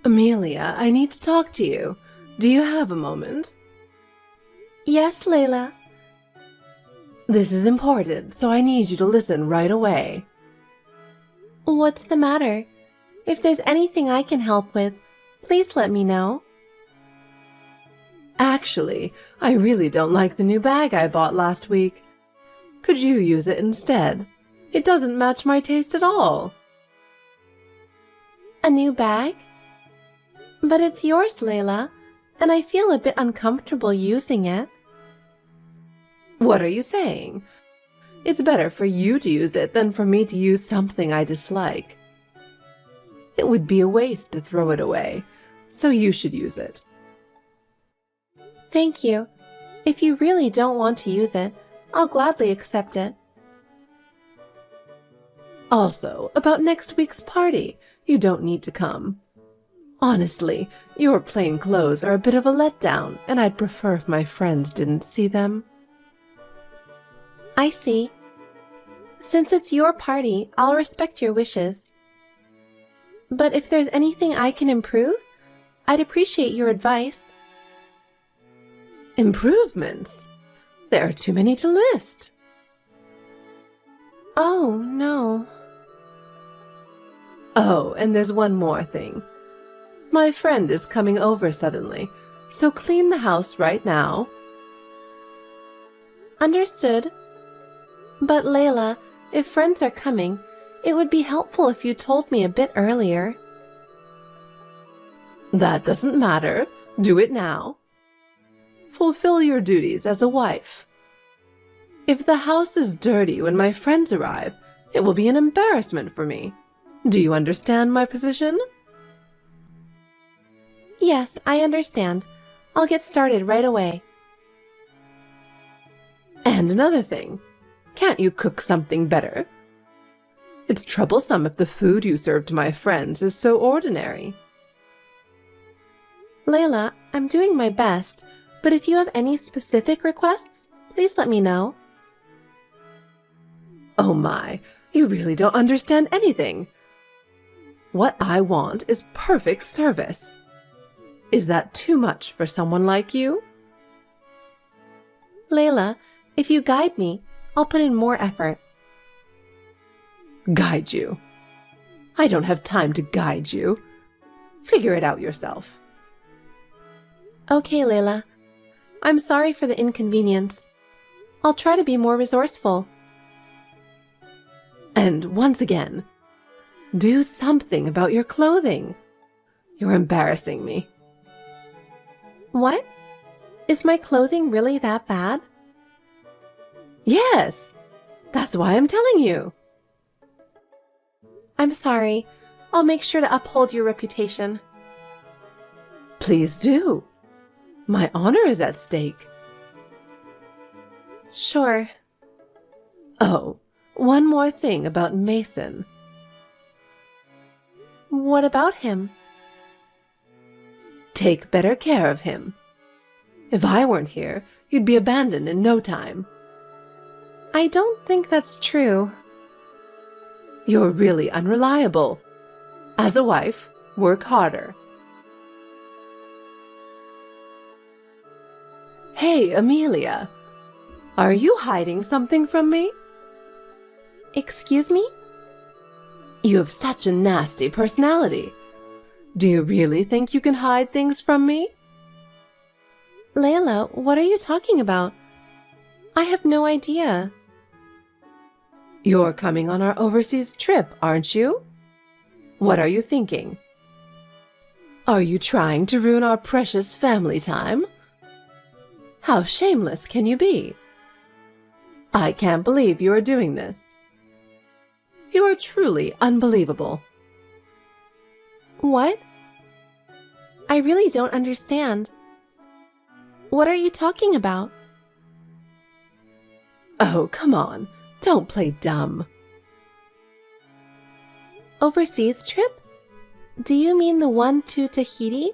Amelia, I need to talk to you. Do you have a moment? Yes, Layla. This is important, so I need you to listen right away. What's the matter? If there's anything I can help with, please let me know. Actually, I really don't like the new bag I bought last week. Could you use it instead? It doesn't match my taste at all. A new bag? But it's yours, Layla, and I feel a bit uncomfortable using it. What are you saying? It's better for you to use it than for me to use something I dislike. It would be a waste to throw it away, so you should use it. Thank you. If you really don't want to use it, I'll gladly accept it. Also, about next week's party, you don't need to come. Honestly, your plain clothes are a bit of a letdown, and I'd prefer if my friends didn't see them. I see. Since it's your party, I'll respect your wishes. But if there's anything I can improve, I'd appreciate your advice. Improvements? There are too many to list. Oh, no. Oh, and there's one more thing. My friend is coming over suddenly, so clean the house right now. Understood. But Layla, if friends are coming, it would be helpful if you told me a bit earlier. That doesn't matter. Do it now. Fulfill your duties as a wife. If the house is dirty when my friends arrive, it will be an embarrassment for me. Do you understand my position? Yes, I understand. I'll get started right away. And another thing, can't you cook something better? It's troublesome if the food you serve to my friends is so ordinary. Layla, I'm doing my best, but if you have any specific requests, please let me know. Oh my, you really don't understand anything. What I want is perfect service. Is that too much for someone like you? Layla, if you guide me, I'll put in more effort. Guide you? I don't have time to guide you. Figure it out yourself. Okay, Layla. I'm sorry for the inconvenience. I'll try to be more resourceful. And once again, do something about your clothing. You're embarrassing me. What? Is my clothing really that bad? Yes, that's why I'm telling you. I'm sorry. I'll make sure to uphold your reputation. Please do. My honor is at stake. Sure. Oh, one more thing about Mason. What about him? Take better care of him. If I weren't here, you'd be abandoned in no time. I don't think that's true. You're really unreliable. As a wife, work harder. Hey, Amelia. Are you hiding something from me? Excuse me? You have such a nasty personality. Do you really think you can hide things from me? Layla, what are you talking about? I have no idea. You're coming on our overseas trip, aren't you? What are you thinking? Are you trying to ruin our precious family time? How shameless can you be? I can't believe you are doing this. You are truly unbelievable. What? I really don't understand. What are you talking about? Oh, come on. Don't play dumb. Overseas trip? Do you mean the one to Tahiti?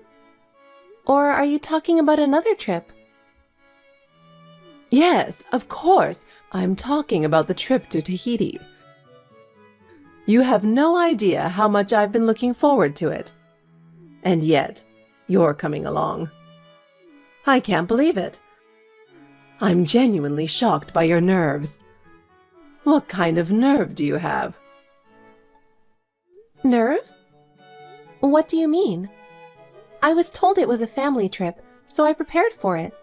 Or are you talking about another trip? Yes, of course. I'm talking about the trip to Tahiti. You have no idea how much I've been looking forward to it. And yet, you're coming along. I can't believe it. I'm genuinely shocked by your nerves. What kind of nerve do you have? Nerve? What do you mean? I was told it was a family trip, so I prepared for it.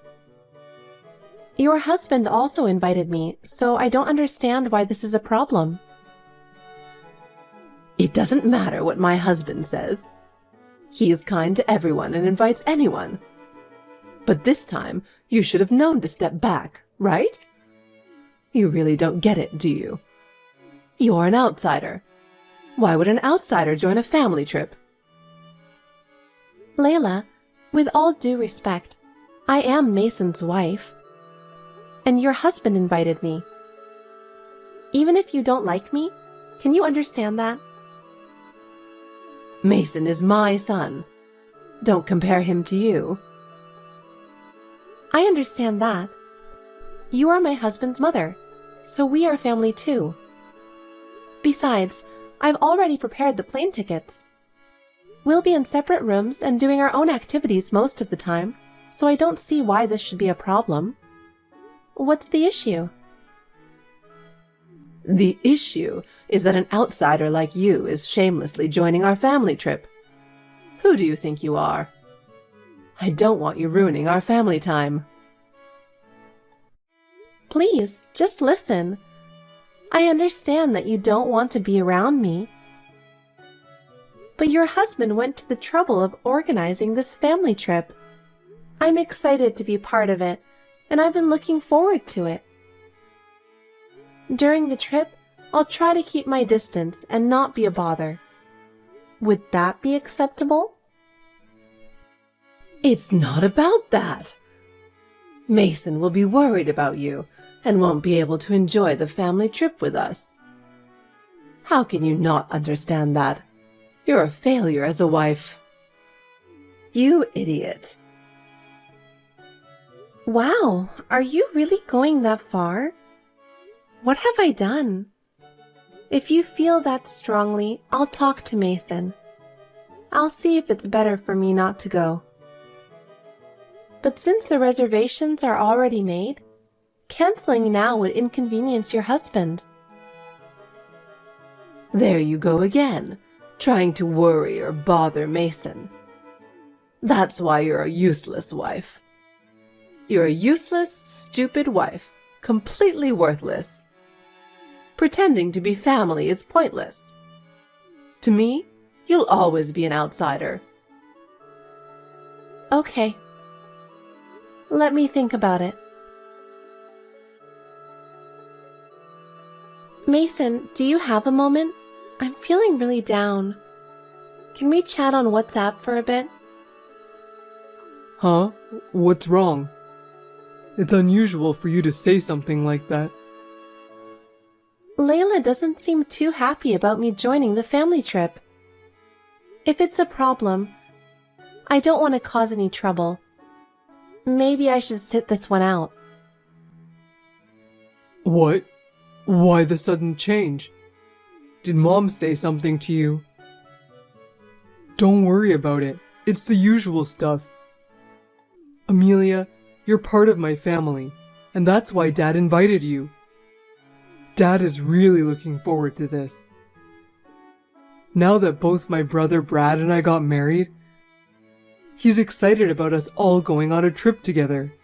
Your husband also invited me, so I don't understand why this is a problem. It doesn't matter what my husband says. He is kind to everyone and invites anyone. But this time, you should have known to step back, right? You really don't get it, do you? You're an outsider. Why would an outsider join a family trip? Layla, with all due respect, I am Mason's wife. And your husband invited me. Even if you don't like me, can you understand that? Mason is my son. Don't compare him to you. I understand that. You are my husband's mother, so we are family too. Besides, I've already prepared the plane tickets. We'll be in separate rooms and doing our own activities most of the time, so I don't see why this should be a problem. What's the issue? The issue is that an outsider like you is shamelessly joining our family trip. Who do you think you are? I don't want you ruining our family time. Please, just listen. I understand that you don't want to be around me. But your husband went to the trouble of organizing this family trip. I'm excited to be part of it, and I've been looking forward to it. During the trip, I'll try to keep my distance and not be a bother. Would that be acceptable? It's not about that. Mason will be worried about you and won't be able to enjoy the family trip with us. How can you not understand that? You're a failure as a wife. You idiot. Wow, are you really going that far? What have I done? If you feel that strongly, I'll talk to Mason. I'll see if it's better for me not to go. But since the reservations are already made, canceling now would inconvenience your husband. There you go again, trying to worry or bother Mason. That's why you're a useless wife. You're a useless, stupid wife, completely worthless. Pretending to be family is pointless. To me, you'll always be an outsider. Okay. Let me think about it. Mason, do you have a moment? I'm feeling really down. Can we chat on WhatsApp for a bit? Huh? What's wrong? It's unusual for you to say something like that. Layla doesn't seem too happy about me joining the family trip. If it's a problem, I don't want to cause any trouble. Maybe I should sit this one out. What? Why the sudden change? Did Mom say something to you? Don't worry about it. It's the usual stuff. Amelia, you're part of my family, and that's why Dad invited you. Dad is really looking forward to this. Now that both my brother Brad and I got married, he's excited about us all going on a trip together.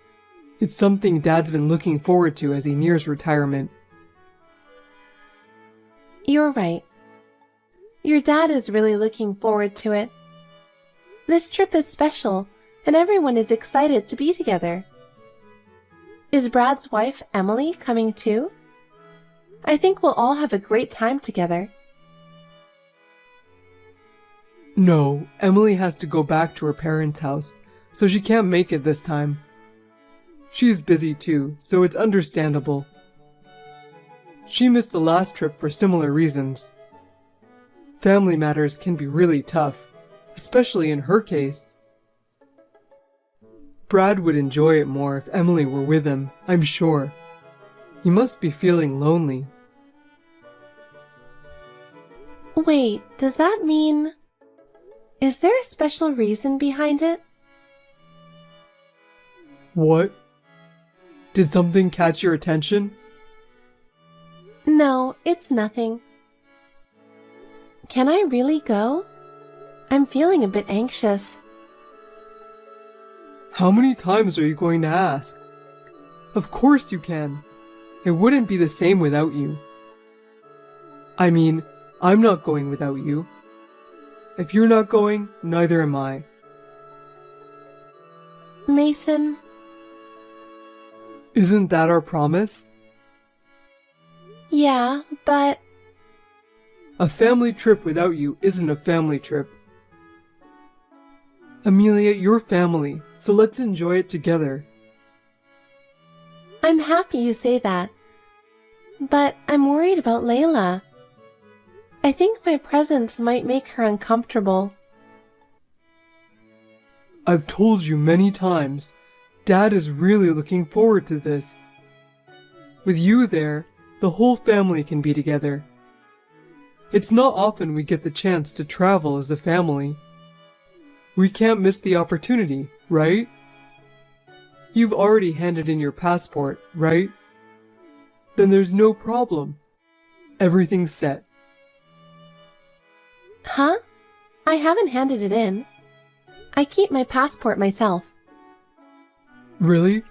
It's something Dad's been looking forward to as he nears retirement. You're right. Your dad is really looking forward to it. This trip is special, and everyone is excited to be together. Is Brad's wife, Emily, coming too? I think we'll all have a great time together. No, Emily has to go back to her parents' house, so she can't make it this time. She's busy too, so it's understandable. She missed the last trip for similar reasons. Family matters can be really tough, especially in her case. Brad would enjoy it more if Emily were with him, I'm sure. He must be feeling lonely. Wait, does that mean... Is there a special reason behind it? What? Did something catch your attention? No, it's nothing. Can I really go? I'm feeling a bit anxious. How many times are you going to ask? Of course you can. It wouldn't be the same without you. I mean, I'm not going without you. If you're not going, neither am I. Mason, Isn't that our promise? yeah, but A family trip without you isn't a family trip. Amelia, you're family, so let's enjoy it together. I'm happy you say that. But I'm worried about Layla. I think my presence might make her uncomfortable. I've told you many times, Dad is really looking forward to this. With you there, the whole family can be together. It's not often we get the chance to travel as a family. We can't miss the opportunity, right? You've already handed in your passport, right? Then there's no problem. Everything's set. Huh? I haven't handed it in. I keep my passport myself. Really?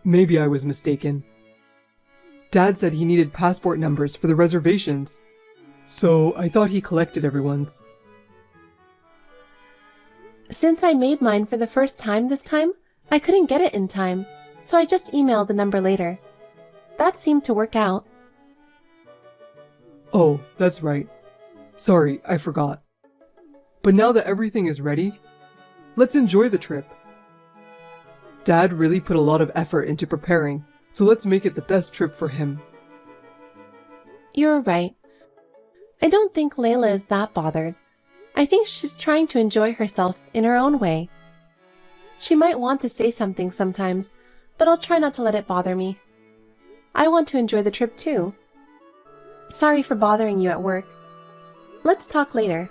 Maybe I was mistaken. Dad said he needed passport numbers for the reservations, so I thought he collected everyone's. Since I made mine for the first time this time, I couldn't get it in time, so I just emailed the number later. That seemed to work out. Oh, that's right. Sorry, I forgot. But now that everything is ready, let's enjoy the trip. Dad really put a lot of effort into preparing, so let's make it the best trip for him. You're right. I don't think Layla is that bothered. I think she's trying to enjoy herself in her own way. She might want to say something sometimes, but I'll try not to let it bother me. I want to enjoy the trip too. Sorry for bothering you at work. Let's talk later.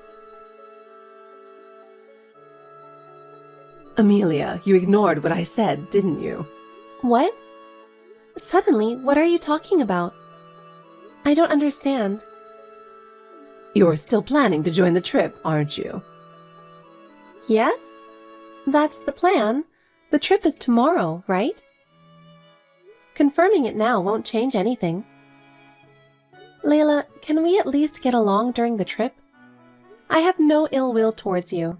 Amelia, you ignored what I said, didn't you? What? Suddenly, what are you talking about? I don't understand. You're still planning to join the trip, aren't you? Yes? That's the plan. The trip is tomorrow, right? Confirming it now won't change anything. Layla, can we at least get along during the trip? I have no ill will towards you.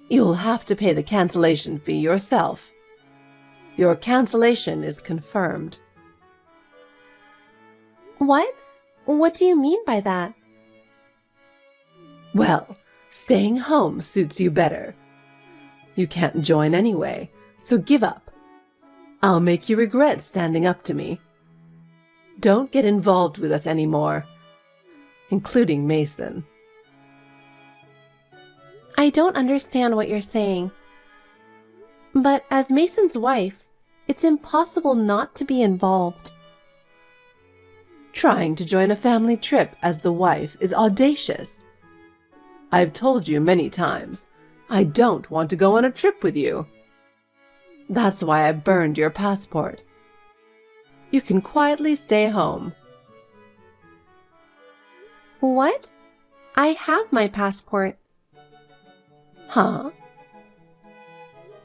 You'll have to pay the cancellation fee yourself. Your cancellation is confirmed. What? What do you mean by that? Well, staying home suits you better. You can't join anyway, so give up. I'll make you regret standing up to me. Don't get involved with us anymore, including Mason. I don't understand what you're saying. But as Mason's wife, it's impossible not to be involved. Trying to join a family trip as the wife is audacious. I've told you many times, I don't want to go on a trip with you. That's why I burned your passport. You can quietly stay home. What? I have my passport. Huh?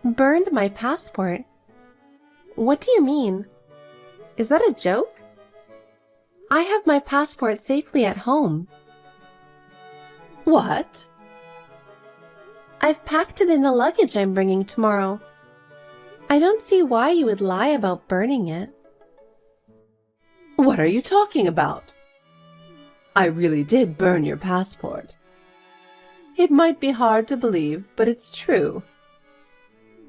Burned my passport? What do you mean? Is that a joke? I have my passport safely at home. What? I've packed it in the luggage I'm bringing tomorrow. I don't see why you would lie about burning it. What are you talking about? I really did burn your passport. It might be hard to believe, but it's true.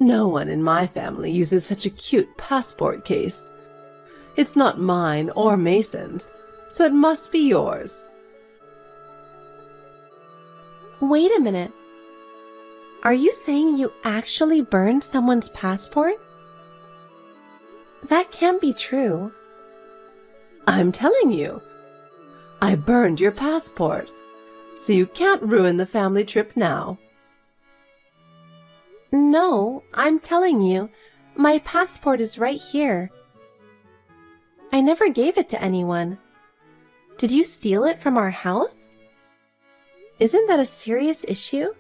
No one in my family uses such a cute passport case. It's not mine or Mason's, so it must be yours. Wait a minute. Are you saying you actually burned someone's passport? That can't be true. I'm telling you. I burned your passport. So you can't ruin the family trip now. No, I'm telling you, my passport is right here. I never gave it to anyone. Did you steal it from our house? Isn't that a serious issue?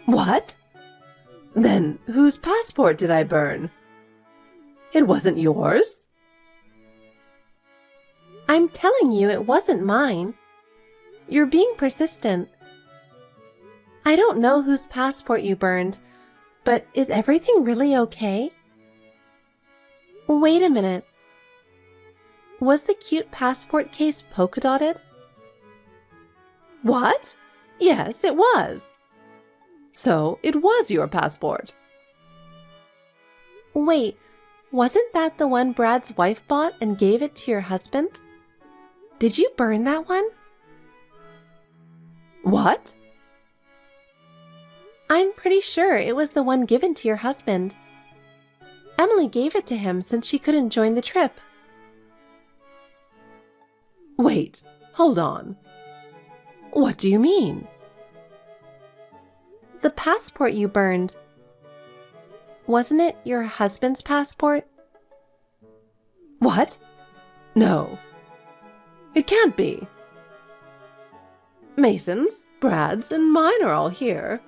What? Then whose passport did I burn? It wasn't yours? I'm telling you it wasn't mine. You're being persistent. I don't know whose passport you burned, but is everything really okay? Wait a minute. Was the cute passport case polka dotted? What? Yes, it was. So it was your passport. Wait, wasn't that the one Brad's wife bought and gave it to your husband? Did you burn that one? What? I'm pretty sure it was the one given to your husband. Emily gave it to him since she couldn't join the trip. Wait, hold on. What do you mean? The passport you burned. Wasn't it your husband's passport? What? No. It can't be. Mason's, Brad's, and mine are all here.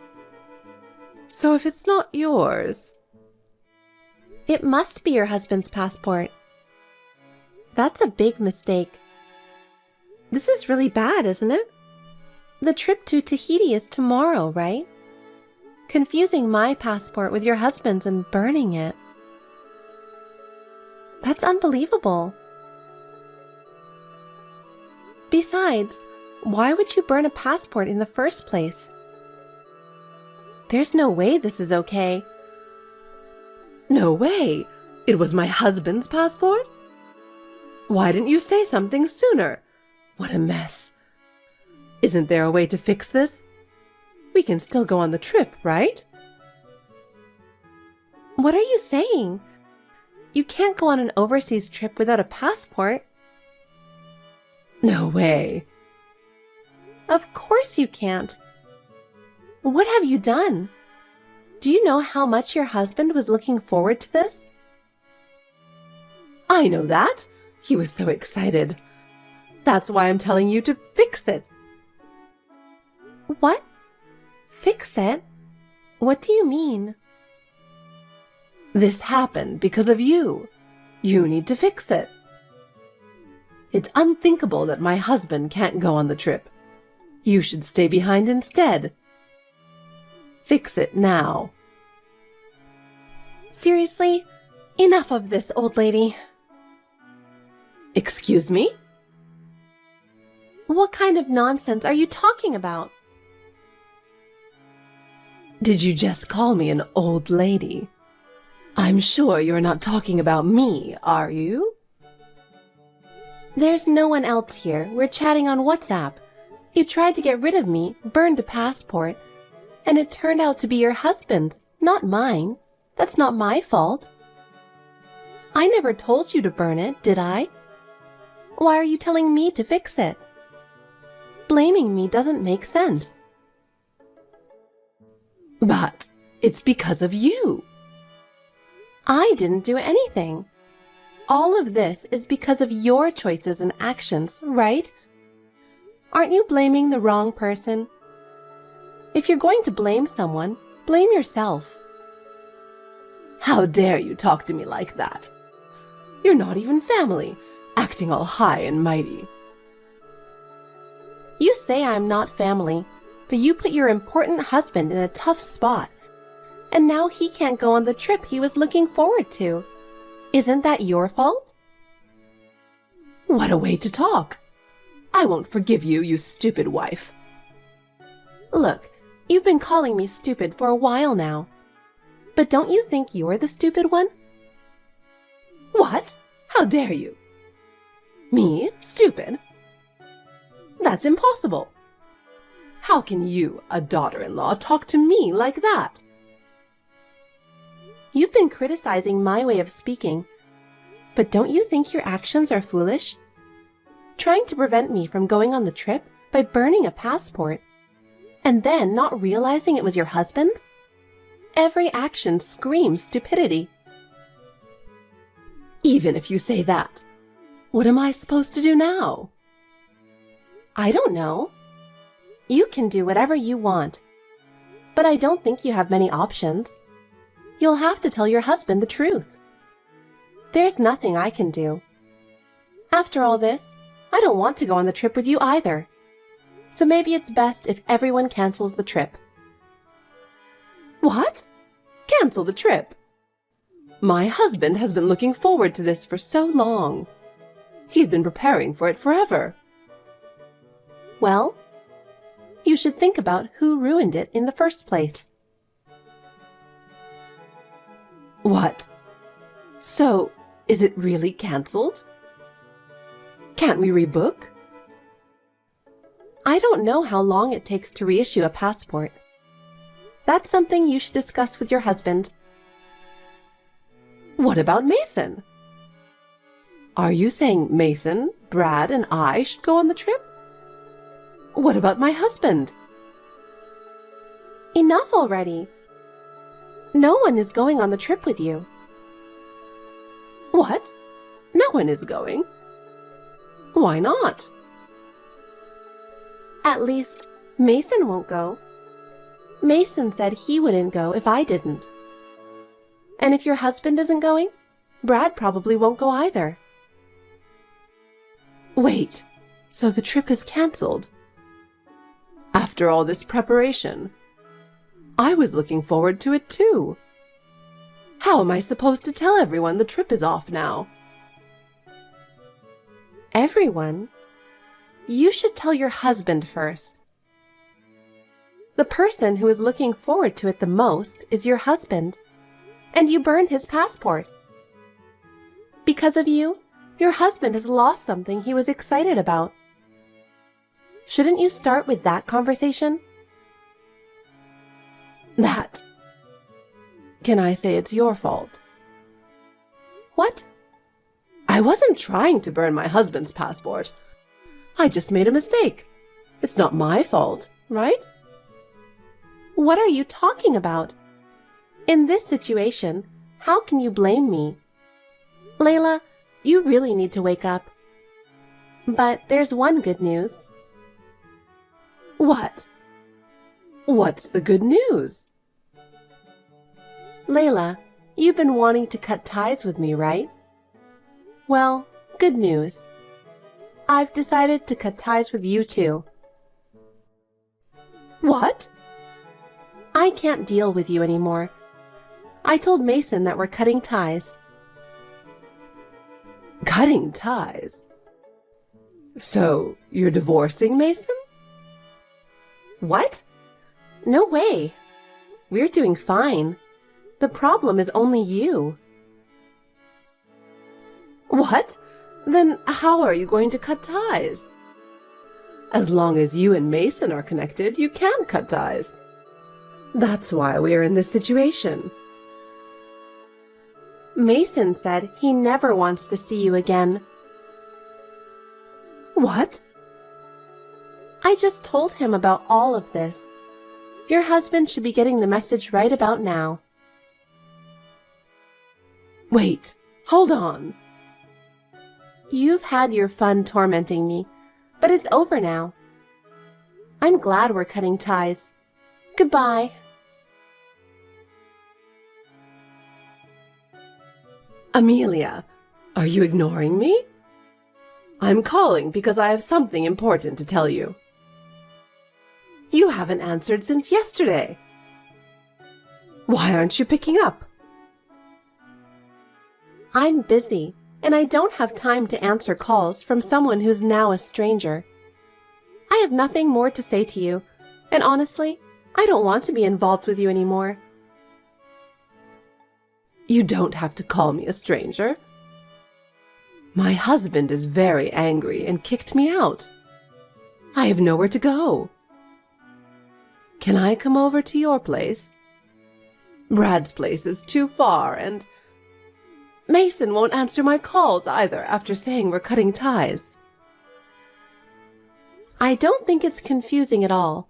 So if it's not yours... It must be your husband's passport. That's a big mistake. This is really bad, isn't it? The trip to Tahiti is tomorrow, right? Confusing my passport with your husband's and burning it. That's unbelievable. Besides, why would you burn a passport in the first place? There's no way this is okay. No way! It was my husband's passport? Why didn't you say something sooner? What a mess. Isn't there a way to fix this? We can still go on the trip, right? What are you saying? You can't go on an overseas trip without a passport. No way. Of course you can't. What have you done? Do you know how much your husband was looking forward to this? I know that. He was so excited. That's why I'm telling you to fix it. What? Fix it? What do you mean? This happened because of you. You need to fix it. It's unthinkable that my husband can't go on the trip. You should stay behind instead. Fix it now. Seriously? Enough of this, old lady. Excuse me? What kind of nonsense are you talking about? Did you just call me an old lady? I'm sure you're not talking about me, are you? There's no one else here. We're chatting on WhatsApp. You tried to get rid of me, burned the passport, and it turned out to be your husband's, not mine. That's not my fault. I never told you to burn it, did I? Why are you telling me to fix it? Blaming me doesn't make sense. But it's because of you. I didn't do anything. All of this is because of your choices and actions, right? Aren't you blaming the wrong person? If you're going to blame someone, blame yourself. How dare you talk to me like that? You're not even family, acting all high and mighty. You say I'm not family, but you put your important husband in a tough spot. And now he can't go on the trip he was looking forward to. Isn't that your fault? What a way to talk. I won't forgive you, you stupid wife. Look, you've been calling me stupid for a while now. But don't you think you're the stupid one? What? How dare you? Me? Stupid? That's impossible. How can you, a daughter-in-law, talk to me like that? You've been criticizing my way of speaking, but don't you think your actions are foolish? Trying to prevent me from going on the trip by burning a passport and then not realizing it was your husband's? Every action screams stupidity. Even if you say that, what am I supposed to do now? I don't know. You can do whatever you want, but I don't think you have many options. You'll have to tell your husband the truth. There's nothing I can do. After all this, I don't want to go on the trip with you either. So maybe it's best if everyone cancels the trip. What? Cancel the trip? My husband has been looking forward to this for so long. He's been preparing for it forever. Well, you should think about who ruined it in the first place. What? So, is it really cancelled? Can't we rebook? I don't know how long it takes to reissue a passport. That's something you should discuss with your husband. What about Mason? Are you saying Mason, Brad, and I should go on the trip? What about my husband? Enough already. No one is going on the trip with you. What? No one is going? Why not? At least, Mason won't go. Mason said he wouldn't go if I didn't. And if your husband isn't going, Brad probably won't go either. Wait, so the trip is cancelled? After all this preparation, I was looking forward to it too. How am I supposed to tell everyone the trip is off now? Everyone? You should tell your husband first. The person who is looking forward to it the most is your husband, and you burned his passport. Because of you, your husband has lost something he was excited about. Shouldn't you start with that conversation? That. Can I say it's your fault? What? I wasn't trying to burn my husband's passport. I just made a mistake. It's not my fault, right? What are you talking about? In this situation, how can you blame me? Layla, you really need to wake up. But there's one good news. What? What's the good news? Layla, you've been wanting to cut ties with me, right? Well, good news. I've decided to cut ties with you too. What? I can't deal with you anymore. I told Mason that we're cutting ties. Cutting ties? So, you're divorcing Mason? What? No way. We're doing fine. The problem is only you. What? Then how are you going to cut ties? As long as you and Mason are connected, you can cut ties. That's why we are in this situation. Mason said he never wants to see you again. What? I just told him about all of this. Your husband should be getting the message right about now. Wait, hold on. You've had your fun tormenting me, but it's over now. I'm glad we're cutting ties. Goodbye. Amelia, are you ignoring me? I'm calling because I have something important to tell you. You haven't answered since yesterday. Why aren't you picking up? I'm busy, and I don't have time to answer calls from someone who's now a stranger. I have nothing more to say to you, and honestly, I don't want to be involved with you anymore. You don't have to call me a stranger. My husband is very angry and kicked me out. I have nowhere to go. Can I come over to your place? Brad's place is too far, and Mason won't answer my calls either after saying we're cutting ties. I don't think it's confusing at all.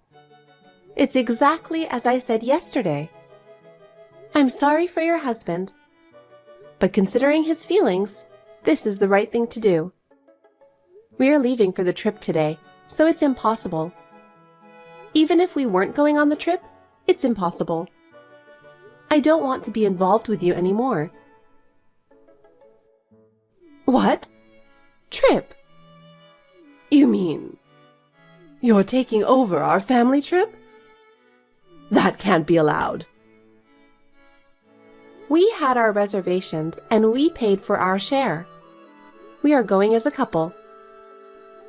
It's exactly as I said yesterday. I'm sorry for your husband, but considering his feelings, this is the right thing to do. We are leaving for the trip today, so it's impossible. Even if we weren't going on the trip, it's impossible. I don't want to be involved with you anymore. What? Trip? You mean you're taking over our family trip? That can't be allowed. We had our reservations and we paid for our share. We are going as a couple.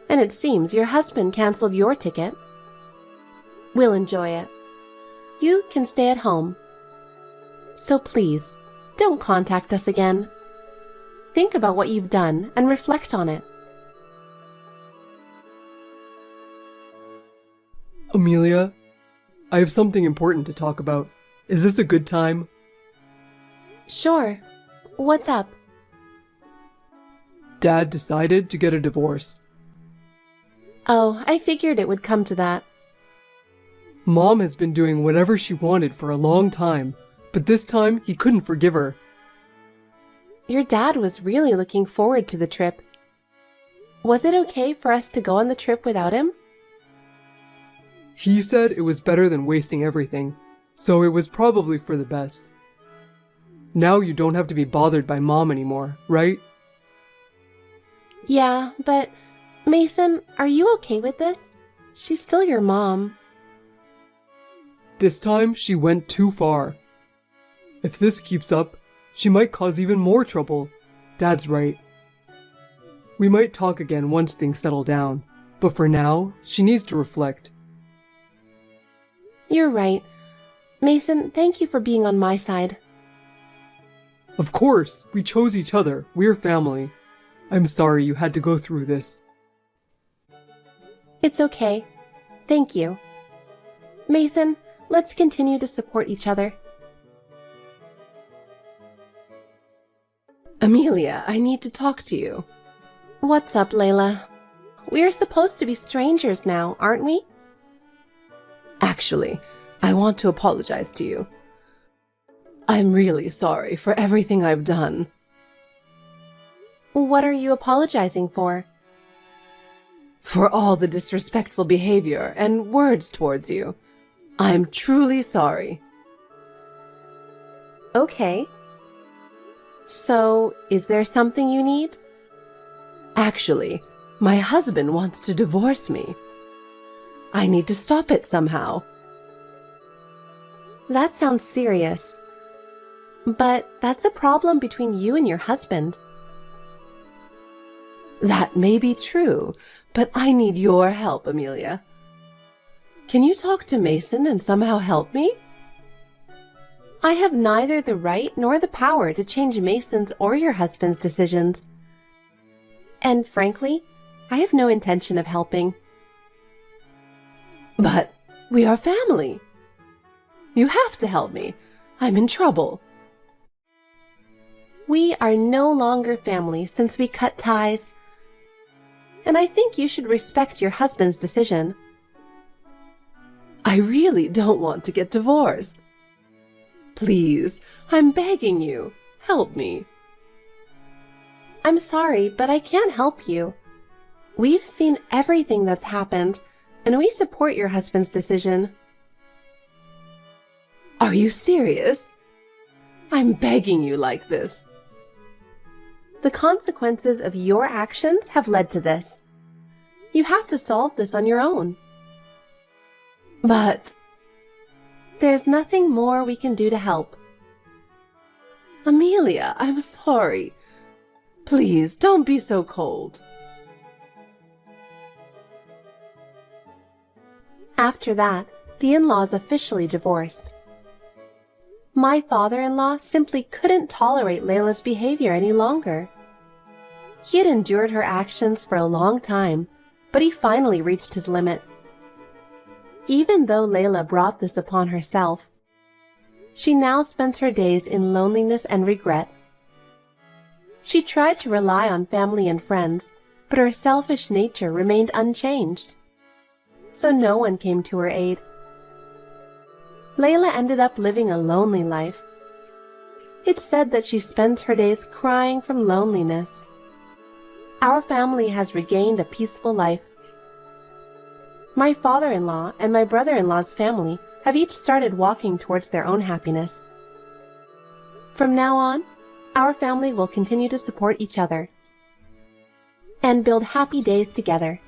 And it seems your husband canceled your ticket. We'll enjoy it. You can stay at home. So please, don't contact us again. Think about what you've done and reflect on it. Amelia, I have something important to talk about. Is this a good time? Sure. What's up? Dad decided to get a divorce. Oh, I figured it would come to that. Mom has been doing whatever she wanted for a long time, but this time he couldn't forgive her. Your dad was really looking forward to the trip. Was it okay for us to go on the trip without him? He said it was better than wasting everything, so it was probably for the best. Now you don't have to be bothered by Mom anymore, right? Yeah, but Mason, are you okay with this? She's still your mom. This time she went too far. If this keeps up, she might cause even more trouble. Dad's right. We might talk again once things settle down, but for now, she needs to reflect. You're right. Mason, thank you for being on my side. Of course, we chose each other. We're family. I'm sorry you had to go through this. It's okay. Thank you. Mason, let's continue to support each other. Amelia, I need to talk to you. What's up, Layla? We're supposed to be strangers now, aren't we? Actually, I want to apologize to you. I'm really sorry for everything I've done. What are you apologizing for? For all the disrespectful behavior and words towards you. I'm truly sorry. Okay. So, is there something you need? Actually, my husband wants to divorce me. I need to stop it somehow. That sounds serious. But that's a problem between you and your husband. That may be true, but I need your help, Amelia. Can you talk to Mason and somehow help me? I have neither the right nor the power to change Mason's or your husband's decisions. And frankly, I have no intention of helping. But we are family. You have to help me. I'm in trouble. We are no longer family since we cut ties. And I think you should respect your husband's decision. I really don't want to get divorced. Please, I'm begging you, help me. I'm sorry, but I can't help you. We've seen everything that's happened, and we support your husband's decision. Are you serious? I'm begging you like this. The consequences of your actions have led to this. You have to solve this on your own. But there's nothing more we can do to help. Amelia, I'm sorry. Please, don't be so cold. After that, the in-laws officially divorced. My father-in-law simply couldn't tolerate Layla's behavior any longer. He had endured her actions for a long time, but he finally reached his limit. Even though Layla brought this upon herself, she now spends her days in loneliness and regret. She tried to rely on family and friends, but her selfish nature remained unchanged. so no one came to her aid. Layla ended up living a lonely life. It's said that she spends her days crying from loneliness. Our family has regained a peaceful life. My father-in-law and my brother-in-law's family have each started walking towards their own happiness. From now on, our family will continue to support each other and build happy days together.